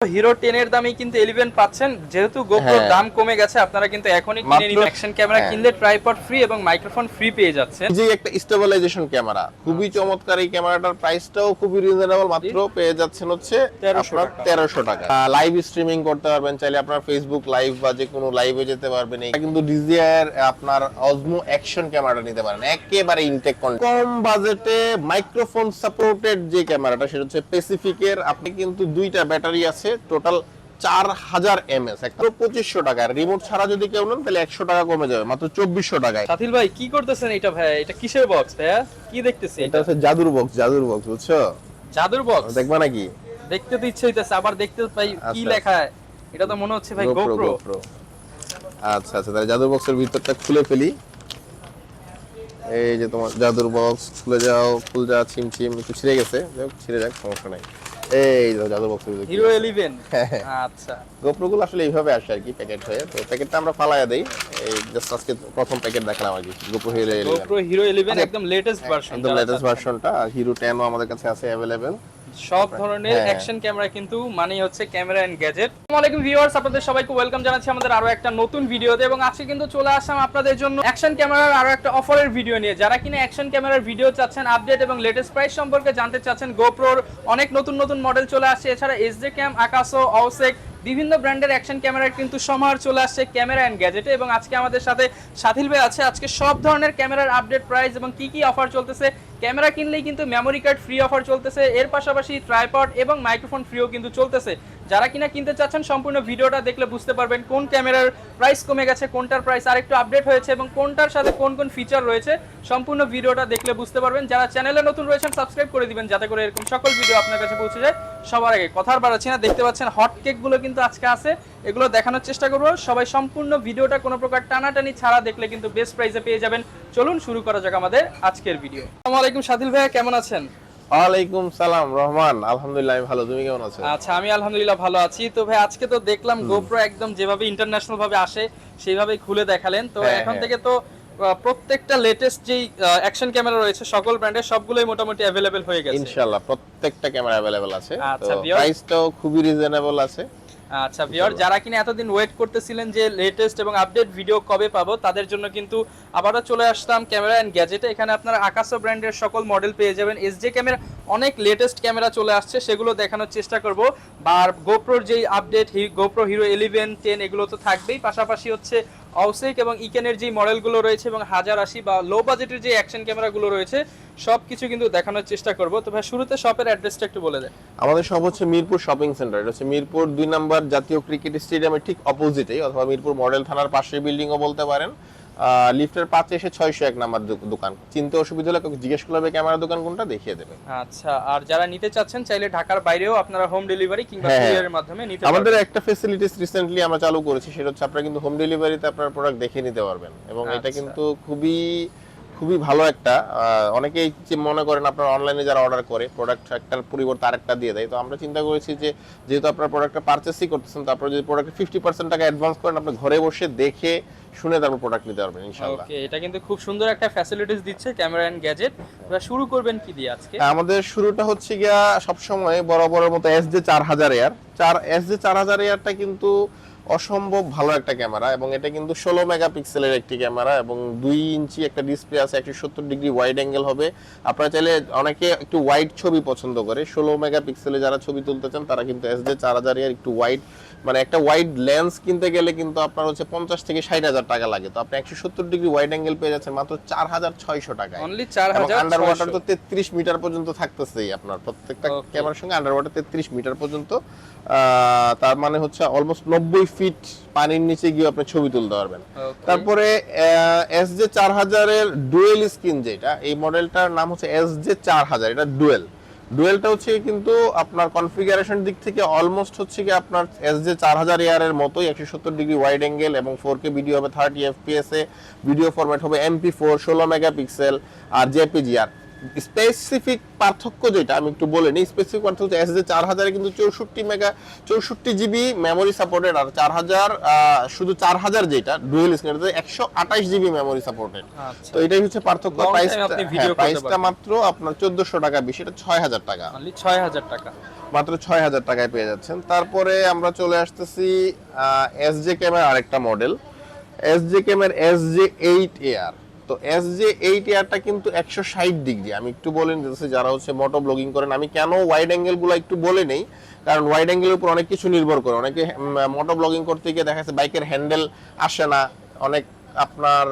Hero 10 এর দামই কিন্তু 11 পাচ্ছেন। যেহেতু গোপ্রোর দাম কমে গেছে আপনারা কিন্তু এখনই কিনে নিন। অ্যাকশন ক্যামেরা কিনলে ট্রাইপড ফ্রি এবং মাইক্রোফোন ফ্রি পেয়ে যাচ্ছেন। যে একটা স্টেবিলাইজেশন ক্যামেরা খুবই চমৎকার। এই ক্যামেরাটার প্রাইসটাও খুবই রিজনেবল, মাত্র পেয়ে যাচ্ছেন হচ্ছে 1300 টাকা। লাইভ স্ট্রিমিং করতে পারবেন, চাইলে আপনার ফেসবুক লাইভ বা যে কোনো লাইভে যেতে পারবেন। এটা কিন্তু ডিজিআর আপনার অজমো অ্যাকশন ক্যামেরাটা নিতে পারেন, একেবারে ইনটেক কম বাজেটে মাইক্রোফোন সাপোর্টেড যে ক্যামেরাটা সেটা হচ্ছে প্যাসিফিকের। আপনি কিন্তু দুইটা ব্যাটারি আছে, টোটাল 4000 mAh, একটা 2500 টাকা। রিমোট ছাড়া যদি কেউ নেন তাহলে 100 টাকা কমে যাবে, মাত্র 2400 টাকায়। সাথিল ভাই কি করতেছেন এটা? ভাই এটা কিসের বক্স ভাইয়া? কি দেখতেছি? এটা হচ্ছে জাদুর বক্স, জাদুর বক্স, বুঝছো? জাদুর বক্স দেখবা নাকি? দেখতে তো ইচ্ছে হইতাছে, আবার দেখতে ভাই কি লেখা? এটা তো মনে হচ্ছে ভাই গোপ্রো। আচ্ছা আচ্ছা, তাহলে জাদুর বক্সের ভিতরটা খুলে ফেলি। এই যে তোমার জাদুর বক্স, খুলে যাও, খুল যা, ছিমছিম একটু ছিঁড়ে গেছে, ছিঁড়ে যাক, সমস্যা নাই। এই যে জাদুর বক্সের ভিতর হিরো 11। আচ্ছা, গোপ্রো গুলো আসলে এইভাবে আসে আর কি, প্যাকেট হয়ে। তো প্যাকেটটা আমরা ফালায়া দেই। এই জাস্ট আজকে প্রথম প্যাকেট দেখালাম আর কি, গোপ্রো হিরো 11। গোপ্রো হিরো 11 একদম লেটেস্ট ভার্সন, একদম লেটেস্ট ভার্সনটা। আর হিরো 10 ও আমাদের কাছে আছে अवेलेबल। সব ধরনের অ্যাকশন ক্যামেরা কিন্তু মানেই হচ্ছে ক্যামেরা এন্ড গ্যাজেট। আসসালামু আলাইকুম ভিউয়ার্স, আপনাদের সবাইকে ওয়েলকাম জানাচ্ছি আমাদের আরো একটা নতুন ভিডিওতে। এবং আজকে কিন্তু চলে আসলাম আপনাদের জন্য অ্যাকশন ক্যামেরার আরো একটা অফারের ভিডিও নিয়ে। যারা কিনা অ্যাকশন ক্যামেরার ভিডিও চাচ্ছেন, আপডেট এবং লেটেস্ট প্রাইস সম্পর্কে জানতে চাচ্ছেন, গোপ্রোর অনেক নতুন নতুন মডেল চলে আসছে। এছাড়া Sjcam, আকাসো, অওসেক বিভিন্ন ব্র্যান্ডের অ্যাকশন ক্যামেরার কিন্তু সমাহার চলে আসছে ক্যামেরা এন্ড গ্যাজেটে। এবং আজকে আমাদের সাথে সাথিল ভাই আছে। আজকে সব ধরনের ক্যামেরার আপডেট প্রাইস এবং কি কি অফার চলতেছে, ক্যামেরা কিনলেই কিন্তু মেমোরি কার্ড ফ্রি অফার চলতেছে, এর পাশাপাশি ট্রাইপড এবং মাইক্রোফোন ফ্রিও কিন্তু চলতেছে। যারা কিনা কিনতে চাচ্ছেন সম্পূর্ণ ভিডিওটা দেখলে বুঝতে পারবেন কোন ক্যামেরার প্রাইস কমে গেছে, কোনটার প্রাইস আরেকটু আপডেট হয়েছে এবং কোনটার সাথে কোন কোন ফিচার রয়েছে। সম্পূর্ণ ভিডিওটা দেখলে বুঝতে পারবেন। যারা চ্যানেলে নতুন রয়েছেন সাবস্ক্রাইব করে দিবেন, যাতে করে এরকম সকল ভিডিও আপনার কাছে পৌঁছে যায় সবার আগে। কথা আর বাড়াচ্ছি না, দেখতে পাচ্ছেন হট কেকগুলো কিন্তু আজকে আছে, এগুলো দেখানোর চেষ্টা করব। সবাই সম্পূর্ণ ভিডিওটা কোনো প্রকার টানাটানি ছাড়া দেখলে কিন্তু বেস্ট প্রাইসে পেয়ে যাবেন। চলুন শুরু করা যাক আমাদের আজকের ভিডিও। আসসালামু আলাইকুম সাথিল ভাই, কেমন আছেন? ওয়ালাইকুম সালাম রহমান, আলহামদুলিল্লাহ আমি ভালো, তুমি কেমন আছো? আচ্ছা, আমি আলহামদুলিল্লাহ ভালো আছি। তো ভাই আজকে তো দেখলাম গোপ্রো একদম যেভাবে ইন্টারন্যাশনাল ভাবে আসে সেইভাবেই খুলে দেখালেন। তো এখন থেকে তো প্রত্যেকটা লেটেস্ট যেই অ্যাকশন ক্যামেরা রয়েছে সকল ব্র্যান্ডের সবগুলোই মোটামুটি अवेलेबल হয়ে গেছে ইনশাআল্লাহ। প্রত্যেকটা ক্যামেরা अवेलेबल আছে। আচ্ছা, তো প্রাইসটাও খুবই রিজনেবল আছে। আচ্ছা ভিউয়ার, যারা কিনা এতদিন ওয়েট করতেছিলেন যে লেটেস্ট এবং আপডেট ভিডিও কবে পাবো, তাদের জন্য কিন্তু আবারও চলে আসলাম ক্যামেরা এন্ড গ্যাজেটে। এখানে আপনারা আকাসো ব্র্যান্ডের সকল মডেল পেয়ে যাবেন। Sjcam-এর অনেক লেটেস্ট ক্যামেরা চলে আসছে, সেগুলো দেখানোর চেষ্টা করব। আর গোপ্রোর যেই আপডেট, গোপ্রো হিরো 11, 10 এগুলো তো থাকবেই, পাশাপাশি হচ্ছে অওসেক এবং EKEN-এর যে মডেলগুলো রয়েছে এবং 1080 বা লো বাজেটের যে অ্যাকশন ক্যামেরাগুলো রয়েছে সবকিছু কিন্তু দেখানোর চেষ্টা করব। তো ভাই শুরুতে শপের অ্যাড্রেসটা একটু বলে দেন। আমাদের শপ হচ্ছে মিরপুর শপিং সেন্টার। এটা হচ্ছে মিরপুর 2 নম্বর জাতীয় ক্রিকেট স্টেডিয়ামের ঠিক অপোজিটেই, অথবা মিরপুর মডেল থানার পাশের বিল্ডিংও বলতে পারেন। লিফটের 5 এসে 601 নাম্বার দোকান। চিনতে অসুবিধা হলে জিজ্ঞেস করলে ক্যামেরা দোকান কোনটা দেখিয়ে দেবে। আচ্ছা, আর যারা নিতে চাচ্ছেন চাইলে ঢাকার বাইরেও আপনারা হোম ডেলিভারি কিংবা কুরিয়ারের মাধ্যমে নিতে পারবেন। আমাদের একটা ফ্যাসিলিটিস রিসেন্টলি আমরা চালু করেছি, সেটা হচ্ছে আপনারা কিন্তু হোম ডেলিভারিতে আপনার প্রোডাক্ট দেখে নিতে পারবেন। এবং এটা কিন্তু খুবই ভালো একটা, অনেকেই মনে করেন আপনার অনলাইনে যারা অর্ডার করে প্রোডাক্ট একটার পরিবর্তে আরেকটা দিয়ে দেয়। তো আমরা চিন্তা করেছি যে যেহেতু আপনার প্রোডাক্টটা পারচেসই করতেছেন, তারপর যদি প্রোডাক্টে 50% টাকা অ্যাডভান্স করেন, আপনি ঘরে বসে দেখে শুনে তারপর প্রোডাক্ট নিতে পারবেন ইনশাআল্লাহ। ওকে, এটা কিন্তু খুব সুন্দর একটা ফ্যাসিলিটিস দিচ্ছে ক্যামেরা এন্ড গ্যাজেট। এবার শুরু করবেন কি দিয়ে আজকে? আমাদের শুরুটা হচ্ছে গিয়া সবসময় বরাবরের মতো SJ4000 SJ4000 কিন্তু অসম্ভব ভালো একটা ক্যামেরা। এবং এটা কিন্তু 16 মেগাপিক্সেলের একটি ক্যামেরা এবং 2 ইঞ্চি একটা ডিসপ্লে আছে, 170 ডিগ্রি ওয়াইড অ্যাঙ্গেল হবে। আপনারা চাইলে, অনেকে একটু ওয়াইড ছবি পছন্দ করে, 16 মেগাপিক্সেলে যারা ছবি তুলতে চান তারা কিন্তু SJ4000 একটু ওয়াইড, মানে একটা ওয়াইড লেন্স কিনতে গেলে কিন্তু আপনার হচ্ছে 50 থেকে 60,000 টাকা লাগে। তো আপনি 170 ডিগ্রি ওয়াইড অ্যাঙ্গেল পেয়ে যাচ্ছেন মাত্র 4600 টাকায়। অনলি 4600। আন্ডার ওয়াটার তো 33 মিটার পর্যন্ত থাকতেছেই আপনার প্রত্যেকটা ক্যামেরার সঙ্গে, আন্ডার ওয়াটার 33 মিটার পর্যন্ত। তার মানে হচ্ছে অলমোস্ট 90 ফিট পানির নিচে গিয়ে আপনি ছবি তুলতে পারবেন। তারপরে SJ4000 এর ডুয়েল স্ক্রিন, যেটা এই মডেলটার নাম হচ্ছে SJ4000, এটা ডুয়েলটা হচ্ছে কিন্তু আপনার কনফিগারেশন দিক থেকে অলমোস্ট হচ্ছে কি আপনার SJ4000 এর মতোই, 170 ডিগ্রি ওয়াইড অ্যাঙ্গেল এবং 4K ভিডিও হবে 30 FPS এ, ভিডিও ফরম্যাট হবে MP4, 16 মেগাপিক্সেল আর JPG। আর স্পেসিফিক পার্থক্য যেটা আমি একটু বলে নিই, স্পেসিফিক পার্থক্য এসজে 4000 এ কিন্তু 64 জিবি মেমোরি সাপোর্টেড, আর 4000 শুধু 4000 যেটা dual screen, 128 GB memory supported. তো এটাই হচ্ছে পার্থক্য। প্রাইসটা মাত্র আপনার 1400 টাকা বেশি, এটা 6000 টাকা, 6000 টাকা, মাত্র 6000 টাকায় পেয়ে যাচ্ছেন। তারপরে আমরা চলে আসতেছি এসজে ক্যামেরা আরেকটা মডেল, এসজে ক্যামেরা SJ8AR। তো SJ8ARটা কিন্তু 160 ডিগ্রি। আমি একটু বলে নিতেছি যারা হচ্ছে মোটো ব্লগিং করেন, আমি কেন ওয়াইড অ্যাঙ্গেল গুলো একটু বলে নেই, কারণ ওয়াইড অ্যাঙ্গেলের উপর অনেক কিছু নির্ভর করে। অনেকে মোটো ব্লগিং করতে গিয়ে দেখা যাচ্ছে বাইকের হ্যান্ডেল আসে না, অনেক আপনার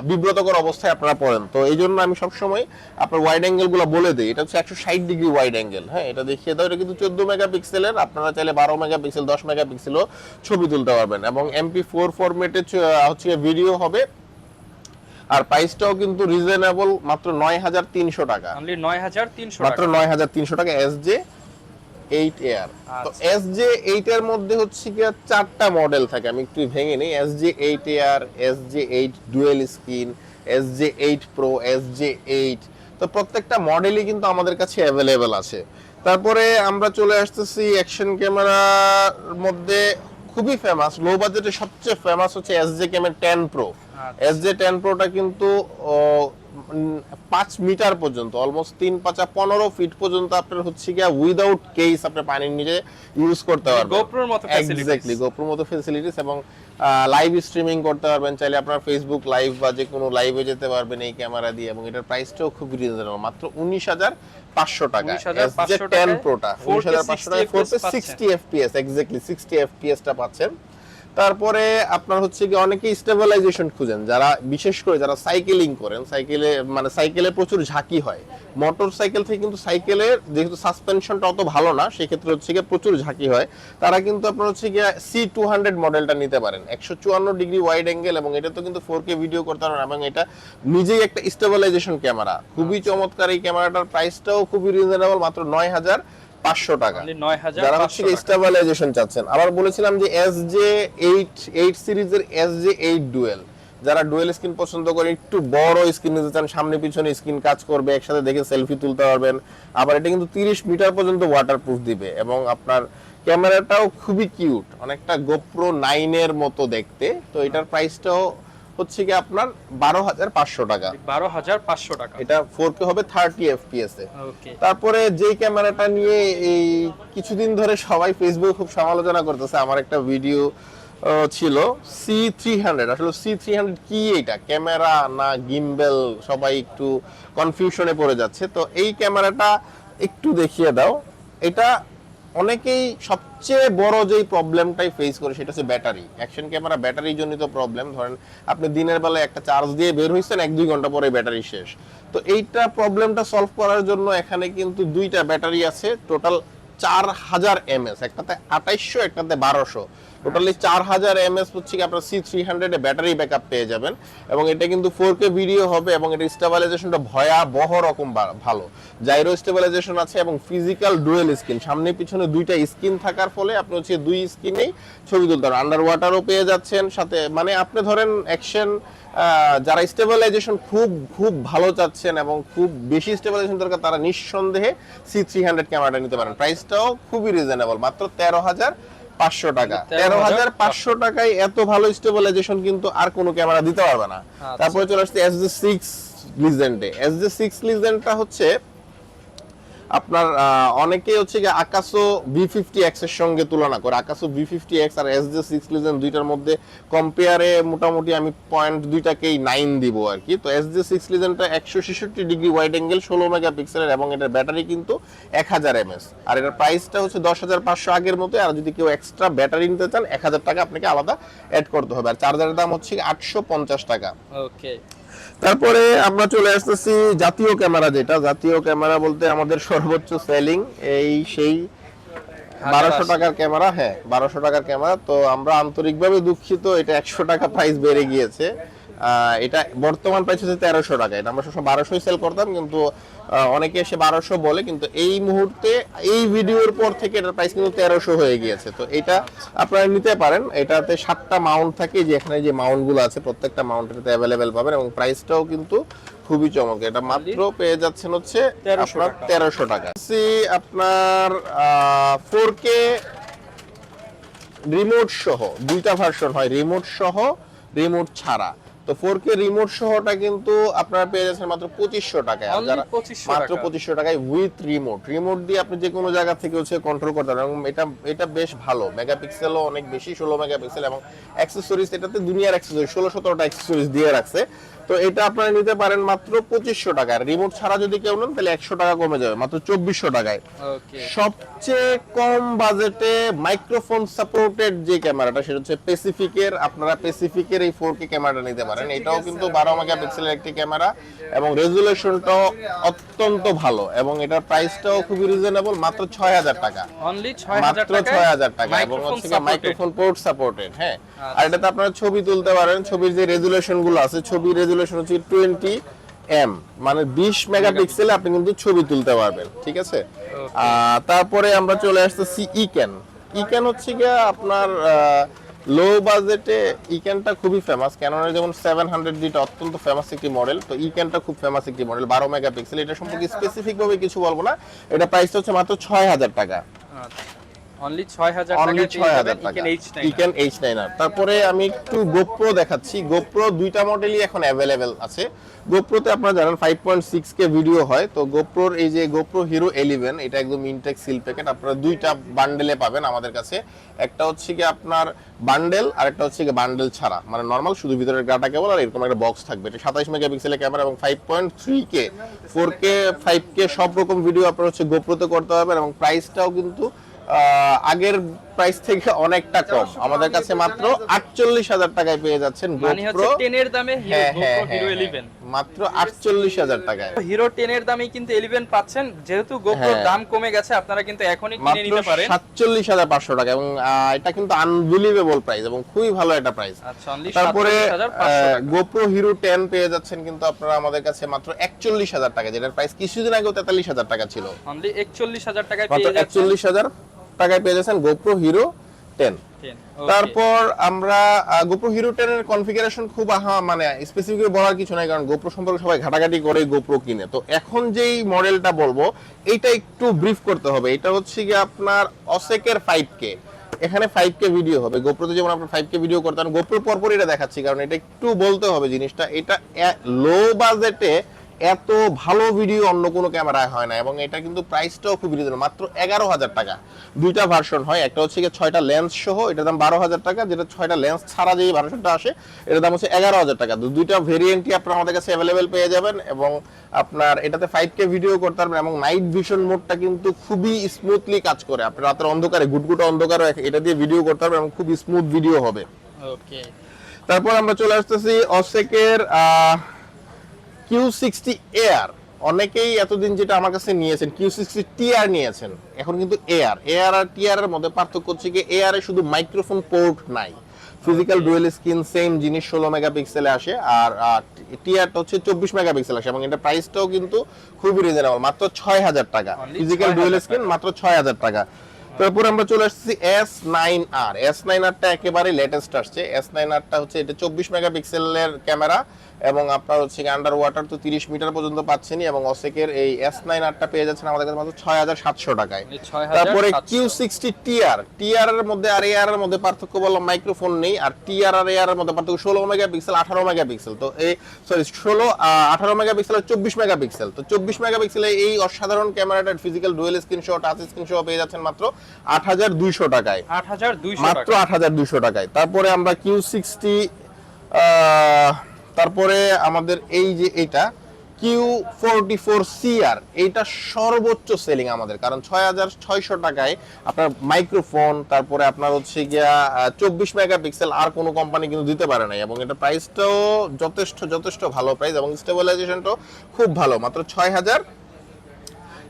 বিব্রতকর অবস্থায় আপনারা পড়েন। তো এই জন্য আমি সবসময় আপনার ওয়াইড অ্যাঙ্গেল গুলো বলে দিই। এটা হচ্ছে 160 ডিগ্রি ওয়াইড অ্যাঙ্গেল। হ্যাঁ, এটা দেখিয়ে দাও। এটা কিন্তু 14 মেগাপিক্সেলের, আপনারা চাইলে 12 মেগাপিক্সেল 10 মেগাপিক্সেলও ছবি তুলতে পারবেন, এবং MP4 ফরম্যাটে হচ্ছে ভিডিও হবে। আর প্রাইসটাও কিন্তু রিজনেবল, মাত্র 9300 টাকা, মাত্র 9300 টাকা SJ8AR। তো SJ8 এর মধ্যে হচ্ছে কি চারটা মডেল থাকে, আমি একটু ভেঙে নেই। SJ8AR, SJ8 dual screen, SJ8 Pro, SJ8। তো প্রত্যেকটা মডেলই কিন্তু আমাদের কাছে অ্যাভেলেবেল আছে। তারপরে আমরা চলে আসতেছি অ্যাকশন ক্যামেরার মধ্যে খুবই ফেমাস, লো বাজেটে সবচেয়ে ফেমাস হচ্ছে SJcam 10 Pro। SJ10 Proটা কিন্তু 5 মিটার পর্যন্ত, অলমোস্ট 3-15 ফিট পর্যন্ত আপনার হচ্ছে গিয়া উইদাউট কেস আপনি পানির নিচে ইউজ করতে পারবেন, গোপ্রোর মতো ফ্যাসিলিটিস। এক্স্যাক্টলি, গোপ্রোর মতো ফ্যাসিলিটিস, এবং লাইভ স্ট্রিমিং করতে পারবেন। চাইলে আপনার ফেসবুক লাইভ বা যে কোনো লাইভে যেতে পারবেন এই ক্যামেরা দিয়ে, এবং এটার প্রাইসটাও খুব রিজনেবল, মাত্র 19500 টাকা। SJ10 Proটা 19500 টাকা, 60 fps, এক্স্যাক্টলি 60 fps টা পাচ্ছেন। তারপরে আপনার হচ্ছে কি অনেকে স্টেবিলাইজেশন খুঁজেন, যারা বিশেষ করে যারা সাইকেলিং করেন, সাইকেলে প্রচুর ঝাঁকি হয়। মোটর সাইকেল থেকে কিন্তু সাইকেলের যেহেতু সাসপেনশনটা অত ভালো না, সেই ক্ষেত্রে হচ্ছে কি প্রচুর ঝাঁকি হয়, তারা কিন্তু আপনার হচ্ছে কি C200 মডেলটা নিতে পারেন। 154 ডিগ্রি ওয়াইড অ্যাঙ্গেল, এবং এটা তো কিন্তু 4K ভিডিও করতে পারেন, এবং এটা নিজেই একটা স্টেবিলাইজেশন ক্যামেরা, খুবই চমৎকার। এই ক্যামেরাটার প্রাইসটাও খুবই রিজনেবল, মাত্র 9500 টাকা, যারা হচ্ছে স্টেবিলাইজেশন চাচ্ছেন। আবার বলেছিলাম যে SJ8 সিরিজের SJ8 ডুয়েল, যারা ডুয়েল স্ক্রিন পছন্দ করে, একটু বড় স্ক্রিন নিতে চান, সামনে পিছনে স্ক্রিন কাজ করবে, একসাথে দেখে সেলফি তুলতে পারবেন। আবার এটা কিন্তু 30 মিটার পর্যন্ত ওয়াটারপ্রুফ দিবে, এবং আপনার ক্যামেরাটাও খুবই কিউট, অনেকটা GoPro 9 এর মতো দেখতে। তো এটার প্রাইসটাও হচ্ছে কি আপনার 12500 টাকা, 12500 টাকা। এটা 4K হবে 30 fps এ। তারপরে যেই ক্যামেরাটা নিয়ে এই কিছুদিন ধরে সবাই ফেসবুকে খুব সমালোচনা করতেছে, আমার একটা ভিডিও ছিল C300। আসলে C300 কি, এটা ক্যামেরা না গিম্বেল, সবাই একটু কনফিউশনে পড়ে যাচ্ছে। তো এই ক্যামেরাটা একটু দেখিয়ে দাও। এটা অনেকেই সবচেয়ে বড় যেই প্রবলেমটাই ফেস করে সেটা হচ্ছে ব্যাটারি। অ্যাকশন ক্যামেরা ব্যাটারি জনিত প্রবলেম। ধরেন আপনি দিনের বেলায় একটা চার্জ দিয়ে বের হইছেন, 1-2 ঘন্টা পরে ব্যাটারি শেষ। তো এইটা প্রবলেমটা সলভ করার জন্য এখানে কিন্তু দুইটা ব্যাটারি আছে, টোটাল 4000 mAh, একটাতে 2800, একটাতে 1200, টোটালি 4000 mAh হচ্ছে কি আপনার C300 এ ব্যাটারি ব্যাকআপ পেয়ে যাবেন। এবং এটা কিন্তু 4K ভিডিও হবে, এবং এটা স্টেবিলাইজেশনটা ভয়াবহ রকম ভালো, জাইরো স্টেবিলাইজেশন আছে, এবং ফিজিক্যাল ডুয়েল স্ক্রিন, সামনে পিছনে দুইটা স্ক্রিন থাকার ফলে আপনি হচ্ছে দুই স্ক্রিনেই ছবি তুলতে পারেন। আন্ডার ওয়াটারও পেয়ে যাচ্ছেন সাথে, মানে আপনি ধরেন অ্যাকশন যারা স্টেবিলাইজেশন খুব ভালো চাচ্ছেন এবং খুব বেশি স্টেবিলাইজেশন দরকার, তারা নিঃসন্দেহে C300 ক্যামেরাটা নিতে পারেন। প্রাইসটাও খুবই রিজনেবল, মাত্র 13500 টাকা। 13500 টাকায় এত ভালো স্টেবিলাইজেশন কিন্তু আর কোনো ক্যামেরা দিতে পারবে না। তারপরে চলে আসছে SJ6 লিজেন্ডে। SJ6 লিজেন্ডটা হচ্ছে আপনার অনেকেই হচ্ছে কি Akaso V50X এর সঙ্গে তুলনা করে। Akaso V50X আর SJ6 লিজেন্ড দুইটার মধ্যে কম্পেয়ারে মোটামুটি আমি পয়েন্ট দুইটাকেই 9 দিব আর কি। তো SJ6 লিজেন্ডটা 166 ডিগ্রি ওয়াইড অ্যাঙ্গেল, 16 মেগাপিক্সেলের, এবং এটার ব্যাটারি কিন্তু 1000 mAh, আর এটার প্রাইসটা হচ্ছে 10500 আগের মতো। আর যদি কেউ এক্সট্রা ব্যাটারি নিতে চান 1000 টাকা আপনাকে আলাদা অ্যাড করতে হবে, আর চার্জারের দাম হচ্ছে 850 টাকা। ওকে। তারপরে আমরা চলে আসতেছি জাতীয় ক্যামেরা, যেটা জাতীয় ক্যামেরা বলতে আমাদের সর্বোচ্চ সেলিং সেই 1200 টাকার ক্যামেরা। হ্যাঁ, 1200 টাকার ক্যামেরা। তো আমরা আন্তরিকভাবে দুঃখিত, এটা 100 টাকা প্রাইস বেড়ে গিয়েছে। এটা বর্তমান প্রাইস হচ্ছে 1300 টাকা। এটা আমরা সবসময় 1200 সেল করতাম, কিন্তু অনেকে এসে 1200 বলে, কিন্তু এই মুহূর্তে এই ভিডিওর পর থেকে এটার প্রাইস কিন্তু 1300 হয়ে গিয়েছে। তো এটা আপনারা নিতে পারেন। এটাতে 7টা মাউন্ট থাকে, যে এখানে যে মাউন্টগুলো আছে প্রত্যেকটা মাউন্টেতে অ্যাভেলেবেল পাবেন, এবং প্রাইসটাও কিন্তু খুবই চমৎকার। এটা মাত্র পেয়ে যাচ্ছেন হচ্ছে আপনার 1300 টাকা। আপনার 4K রিমোট সহ দুইটা ভার্সন হয়, রিমোট সহ রিমোট ছাড়া। তো 4K রিমোট সহটা কিন্তু আপনারা পেয়ে যাচ্ছেন মাত্র 2500 টাকায়। আর যারা মাত্র 2500 টাকায় উইথ রিমোট দিয়ে আপনি যে কোনো জায়গা থেকে হচ্ছে কন্ট্রোল করতে পারেন, এবং এটা বেশ ভালো, মেগাপিক্সেলও অনেক বেশি, 16 মেগাপিক্সেল, এবং অ্যাকসেসরিজ এটাতে দুনিয়ার অ্যাকসেসরিজ 16-17টা অ্যাকসেসরিজ দিয়ে রাখছে। তো এটা আপনারা নিতে পারেন মাত্র 2500 টাকায়। রিমোট ছাড়া যদি কেউ নেন তাহলে 100 টাকা কমে যাবে, মাত্র 2400 টাকায়। সবচেয়ে কম বাজেটে মাইক্রোফোন সাপোর্টেড যে ক্যামেরাটা, সেটা হচ্ছে প্যাসিফিকের। আপনারা প্যাসিফিকের এই 4K ক্যামেরাটা নিতে পারেন। এটাও কিন্তু 12 মেগাপিক্সেলের একটি ক্যামেরা, এবং রেজুলেশনটাও অত্যন্ত ভালো, এবং এটার প্রাইসটাও খুবই রিজনেবল, মাত্র 6000 টাকা। অনলি 6000 টাকা, 6000 টাকা, এবং হচ্ছে মাইক্রোফোন পোর্ট সাপোর্টেড। হ্যাঁ, আর এটাতে আপনারা ছবি তুলতে পারেন। ছবির যে রেজুলেশন গুলো আছে, ছবির রেজুলেশন হচ্ছে 20M, মানে 20 মেগাপিক্সেলে আপনি কিন্তু ছবি তুলতে পারবেন। ঠিক আছে। তারপরে আমরা চলে আসতেছি ইকেন হচ্ছে গিয়ে আপনার লো বাজেটে ইকেনটা খুবই ফেমাস। ক্যাননের যেমন 700 যেটা অত্যন্ত ফেমাস একটি মডেল, তো ইকেনটা খুব ফেমাস একটি মডেল, 12 মেগাপিক্সেল। এটা সম্পর্কে স্পেসিফিক ভাবে কিছু বলবো না, এটা প্রাইসটা হচ্ছে মাত্র 6000 টাকা। অনলি 6000 টাকা EKEN H9R। তারপরে আমি একটু GoPro দেখাচ্ছি। GoPro দুইটা মডেলই এখন अवेलेबल আছে। GoProতে আপনারা জানেন 5.6K ভিডিও হয়। তো GoProর এই যে GoPro Hero 11, এটা একদম ইনটেক সিল প্যাকেট। আপনারা দুইটা বান্ডেলে পাবেন আমাদের কাছে। একটা হচ্ছে কি আপনার বান্ডেল, আর একটা হচ্ছে কি বান্ডেল ছাড়া, মানে নরমাল শুধু ভিতরের গাটা কেবল, আর এরকম একটা বক্স থাকবে। এটা 27 মেগাপিক্সেলের ক্যামেরা, এবং 5.3K 4K 5K সব রকম ভিডিও আপনারা হচ্ছে GoProতে করতে পারবেন, এবং প্রাইসটাও কিন্তু আগের প্রাইস থেকে অনেকটা কম। আমাদের কাছে মাত্র 48000 টাকায় পেয়ে যাচ্ছেন GoPro 10 এর দামে GoPro Hero 11, মাত্র 48000 টাকায়। Hero 10 এর দামেই কিন্তু 11 পাচ্ছেন। যেহেতু GoPro দাম কমে গেছে, আপনারা কিন্তু এখনই কিনে নিতে পারেন 47500 টাকা, এবং এটা কিন্তু আনবিলিভেবল প্রাইস, এবং খুবই ভালো একটা প্রাইস। আচ্ছা, অনলি তারপরে 47500 GoPro Hero 10 পেয়ে যাচ্ছেন কিন্তু আপনারা আমাদের কাছে মাত্র 41000 টাকা, যেটার প্রাইস কিছুদিন আগে 43000 টাকা ছিল। অনলি 41000 টাকায় পেয়ে যাচ্ছেন, 41000 টাকায় পেয়ে যাচ্ছেন GoPro Hero 10। তারপর আমরা GoPro Hero 10 এর কনফিগারেশন খুব মানে স্পেসিফিক বলার কিছু নাই, কারণ GoPro সম্পর্কে সবাই ঘাটাঘাটি করে GoPro কিনে। তো এখন যেই মডেলটা বলবো এটা একটু ব্রিফ করতে হবে। এটা হচ্ছে কি আপনার অসেকের 5K, এখানে 5K ভিডিও হবে। GoProতে যেমন আপনার 5K ভিডিও করতেন, GoPro পরপর এটা দেখাচ্ছি কারণ এটা একটু বলতে হবে জিনিসটা। এটা লো বাজেটে এত ভালো ভিডিও অন্য কোনো ক্যামেরায় হয় না, এবং এটা কিন্তু প্রাইসটাও খুব রিজনেবল, মাত্র 11000 টাকা। দুইটা ভার্সন হয়, একটা হচ্ছে কি 6টা লেন্স সহ, এটার দাম 12000 টাকা, যেটা 6টা লেন্স ছাড়া যেই ভার্সনটা আসে এটার দাম হচ্ছে 11000 টাকা। দুইটা ভেরিয়েন্টই আপনারা আমাদের কাছে অ্যাভেলেবেল পেয়ে যাবেন, এবং আপনার এটাতে 5K ভিডিও করতে পারবেন, এবং নাইট ভিশন মোডটা কিন্তু খুবই স্মুথলি কাজ করে। আপনি রাতের অন্ধকারে গুটগুটো অন্ধকারে এটা দিয়ে ভিডিও করতে পারবেন, এবং খুব স্মুথ ভিডিও হবে। ওকে, তারপর আমরা চলে আসতেছি অসেকের Q60 AR। অনেকেই এতদিন যেটা আমার কাছে নিয়েছেন Q60 TR নিয়েছেন, এখন কিন্তু AR আর TR এর মধ্যে পার্থক্য হচ্ছে কি AR এ শুধু মাইক্রোফোন পোর্ট নাই, ফিজিক্যাল ডুয়াল স্ক্রিন সেম জিনিস 16 মেগাপিক্সেলে আসে, আর TRটা হচ্ছে 24 মেগাপিক্সেল আসে, এবং এটা প্রাইসটাও কিন্তু খুবই রিজনেবল, মাত্র 6000 টাকা। ফিজিক্যাল ডুয়াল স্ক্রিন মাত্র 6000 টাকা। তারপর আমরা চলে আসছি S9R টা একেবারে লেটেস্ট আসছে। S9Rটা হচ্ছে এটা 24 মেগাপিক্সেলের ক্যামেরা, এবং আপনার হচ্ছে আন্ডার ওয়াটার তো 30 মিটার পর্যন্ত পাচ্ছেনই, এবং অসেকের এই S9Rটা পেয়ে যাচ্ছেন আমাদের কাছে মাত্র 6700 টাকায়। তারপরে Q60 TR এর মধ্যে আর AR এর মধ্যে পার্থক্য বললাম, মাইক্রোফোন নেই, আর TR আর AR এর মধ্যে পার্থক্য 16 মেগাপিক্সেল 18 মেগাপিক্সেল। তো এই 18 মেগাপিক্সেল আর 24 মেগাপিক্সেল। তো 24 মেগাপিক্সেলে এই অসাধারণ ক্যামেরাটার ফিজিক্যাল ডুয়াল স্ক্রিন সহ টাচ স্ক্রিন সহ পেয়ে যাচ্ছেন মাত্র 8200 টাকায়, মাত্র 8200 টাকায়। তারপরে আমরা Q60 তারপরে আমাদের এই যে এটা Q44CR, এইটা সর্বোচ্চ সেলিং আমাদের, কারণ 6600 টাকায় আপনার মাইক্রোফোন, তারপরে আপনার হচ্ছে গিয়া 24 মেগাপিক্সেল আর কোনো কোম্পানি কিন্তু দিতে পারে নাই, এবং এটা প্রাইসটাও যথেষ্ট ভালো প্রাইস, এবং স্টেবিলাইজেশনটাও খুব ভালো, মাত্র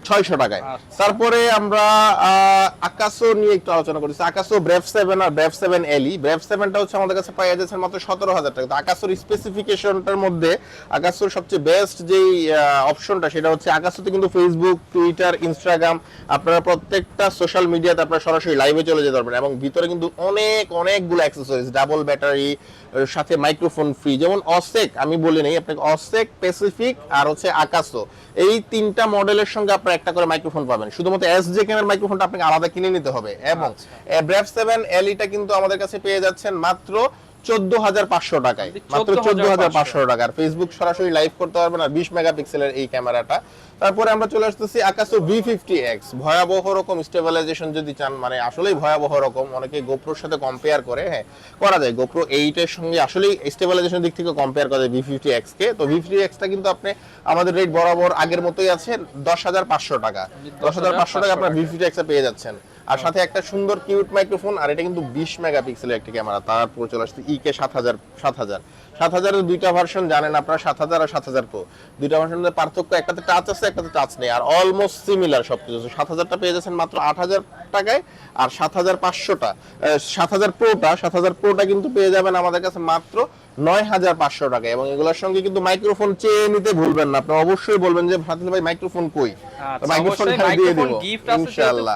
600 টাকায়। তারপরে আমরা আকাসো নিয়ে একটু আলোচনা করেছি। আকাসো ব্রেভ 7 আর ব্রেভ 7 এলই। ব্রেভ 7টা হচ্ছে আমাদের কাছে পাওয়া যাচ্ছে মাত্র 17000 টাকা। তো আকাসোর স্পেসিফিকেশনটার মধ্যে আকাসোর সবচেয়ে বেস্ট যেই অপশনটা সেটা হচ্ছে আকাসোতে কিন্তু ফেসবুক, টুইটার, ইনস্টাগ্রাম আপনারা প্রত্যেকটা সোশ্যাল মিডিয়াতে আপনারা সরাসরি লাইভে চলে যেতে পারবেন এবং ভিতরে কিন্তু অনেকগুলো অ্যাক্সেসরিজ, ডাবল ব্যাটারি, সাথে মাইক্রোফোন ফ্রি। যেমন অসেক আমি বলি নাই আপনাকে, অসেক, প্যাসিফিক আর হচ্ছে আকাসো, এই তিনটা মডেলের সঙ্গে আপনারা একটা করে মাইক্রোফোন পাবেন। শুধুমাত্র Sjcam এর মাইক্রোফোনটা আপনাকে আলাদা কিনে নিতে হবে। এবং ব্রেভ 7 এলইটা কিন্তু আমাদের কাছে পেয়ে যাচ্ছেন মাত্র 14500 টাকায়, মাত্র 14500 টাকা। আর ফেসবুক সরাসরি লাইভ করতে পারবেন আর 20 মেগাপিক্সেলের এই ক্যামেরাটা। তারপরে আমরা চলে আসতেছি আকাসো V50X। ভয়াবহ রকম স্টেবিলাইজেশন যদি চান, মানে আসলেই ভয়াবহ রকম, অনেকে গোপ্রোর সাথে কম্পেয়ার করে, হ্যাঁ করা যায়, গোপ্রো 8 এর সঙ্গে আসলেই স্টেবিলাইজেশন দিক থেকে কম্পেয়ার করা যায় V50X কে। তো V50X টা কিন্তু আপনি আমাদের রেট বরাবর আগের মতোই আছে 10500 টাকা। 10500 টাকা আপনারা V50X এ পেয়ে যাচ্ছেন। আর সাথে একটা সুন্দর কিউট মাইক্রোফোন, আর এটা কিন্তু 20 মেগাপিক্সেলের একটা ক্যামেরা। তারপর চলে আসছে EKEN 7000 এর দুইটা ভার্সন জানেন আপনারা, 7000 আর 7000 Pro। দুইটা ভার্সনের পার্থক্য, একটাতে টাচ আছে একটাতে টাচ নেই, আর অলমোস্ট সিমিলার সবকিছু। 7000টা পেয়ে যাচ্ছেন মাত্র 8000 টাকায়, আর 7500টা 7000 Proটা কিন্তু পেয়ে যাবেন আমাদের কাছে মাত্র 9500 টাকা। এবং এগুলোর সঙ্গে কিন্তু মাইক্রোফোন চেয়ে নিতে ভুলবেন না, আপনি অবশ্যই বলবেন যে ফাতিল ভাই মাইক্রোফোন কই, মাইক্রোফোন দিয়ে দেব ইনশাআল্লাহ।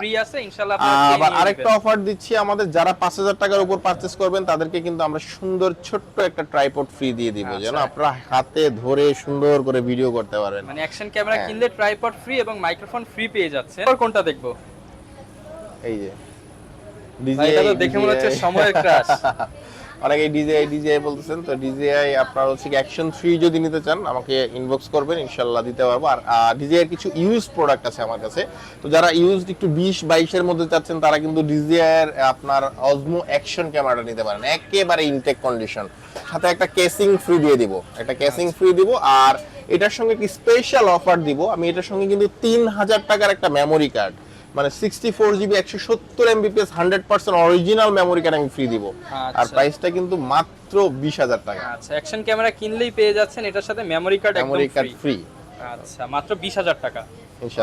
আবার আরেকটা অফার দিচ্ছি, আমাদের যারা 5000 টাকার উপর পারচেজ করবেন তাদেরকে কিন্তু আমরা সুন্দর ছোট্ট একটা ট্রাইপড ফ্রি দিয়ে দিব, যেন আপনারা হাতে ধরে সুন্দর করে ভিডিও করতে পারেন। মানে অ্যাকশন ক্যামেরা কিনলে ট্রাইপড ফ্রি এবং মাইক্রোফোন ফ্রি পেয়ে যাচ্ছে। কোনটা দেখবো? এই যে ডিজিআই, এটা তো দেখে মনে হচ্ছে সময়ের ক্রাশ। অনেকে ডিজিআই বলতেছেন, তো ডিজিআই আপনারা হচ্ছে অ্যাকশন 3 যদি নিতে চান আমাকে ইনবক্স করবেন, ইনশাআল্লাহ দিতে পারবো। আর ডিজিআই এর কিছু ইউজ প্রোডাক্ট আছে আমার কাছে, তো যারা ইউজড একটু 20-22 এর মধ্যে চাচ্ছেন তারা কিন্তু ডিজিআই এর আপনার অজমো অ্যাকশন ক্যামেরাটা নিতে পারেন, একেবারে ইনটেক কন্ডিশন। সাথে একটা কেসিং ফ্রি দিয়ে দিব, একটা কেসিং ফ্রি দিব। আর এটার সঙ্গে কি স্পেশাল অফার দিব, আমি এটার সঙ্গে কিন্তু 3000 টাকার একটা মেমোরি কার্ড, মানে 64GB 170 MBPS 100% original memory card আমি ফ্রি দিব। আর প্রাইসটা কিন্তু মাত্র 20000 টাকা। আচ্ছা, অ্যাকশন ক্যামেরা কিনলেই পেয়ে যাচ্ছেন এটার সাথে মেমোরি কার্ড একদম ফ্রি। আচ্ছা, মাত্র 20000 টাকা।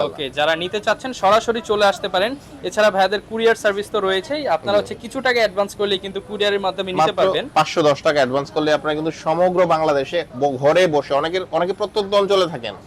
ওকে, যারা নিতে চাচ্ছেন সরাসরি চলে আসতে পারেন। এছাড়া ভাইয়াদের কুরিয়ার সার্ভিস তো রয়েছেই, আপনারা হচ্ছে কিছু টাকা অ্যাডভান্স করলে কিন্তু কুরিয়ারের মাধ্যমে নিতে পারবেন। 510 টাকা অ্যাডভান্স করলে আপনারা কিন্তু সমগ্র বাংলাদেশে ঘরে বসে, অনেকে প্রত্যন্ত অঞ্চলে থাকেন,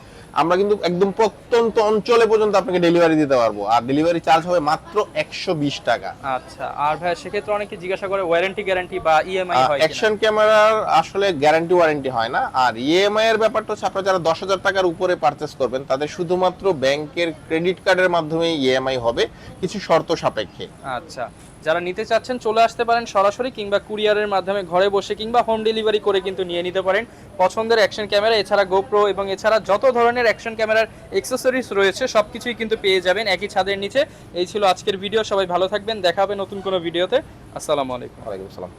আমরা কিন্তু একদম প্রত্যন্ত অঞ্চলে পর্যন্ত আপনাকে ডেলিভারি দিতে পারবো। আর ডেলিভারি চার্জ হবে মাত্র 120 টাকা। আচ্ছা, আর ভাই সেক্ষেত্রে অনেকে জিজ্ঞাসা করে ওয়ারেন্টি গ্যারান্টি বা ইএমআই হয় কিনা? অ্যাকশন ক্যামেরার আসলে গ্যারান্টি ওয়ারেন্টি হয় না। আর ইএমআই এর ব্যাপারটা হচ্ছে আপনারা যারা 10000 টাকার উপরে পারচেজ করবেন তাদের শুধুমাত্র ব্যাংকের ক্রেডিট কার্ডের মাধ্যমে ইএমআই হবে, কিছু শর্ত সাপেক্ষে। আচ্ছা, যারা নিতে চাচ্ছেন চলে আসতে পারেন সরাসরি, কিংবা কুরিয়ারের মাধ্যমে ঘরে বসে কিংবা হোম ডেলিভারি করে কিন্তু নিয়ে নিতে পারেন পছন্দের অ্যাকশন ক্যামেরা। এছাড়া গোপ্রো এবং এছাড়া যত ধরনের অ্যাকশন ক্যামেরার অ্যাকসেসরিজ রয়েছে সবকিছুই কিন্তু পেয়ে যাবেন একই ছাদের নিচে। এই ছিল আজকের ভিডিও, সবাই ভালো থাকবেন, দেখা হবে নতুন কোনো ভিডিওতে। আসসালামু আলাইকুম। ওয়ালাইকুম আসসালাম।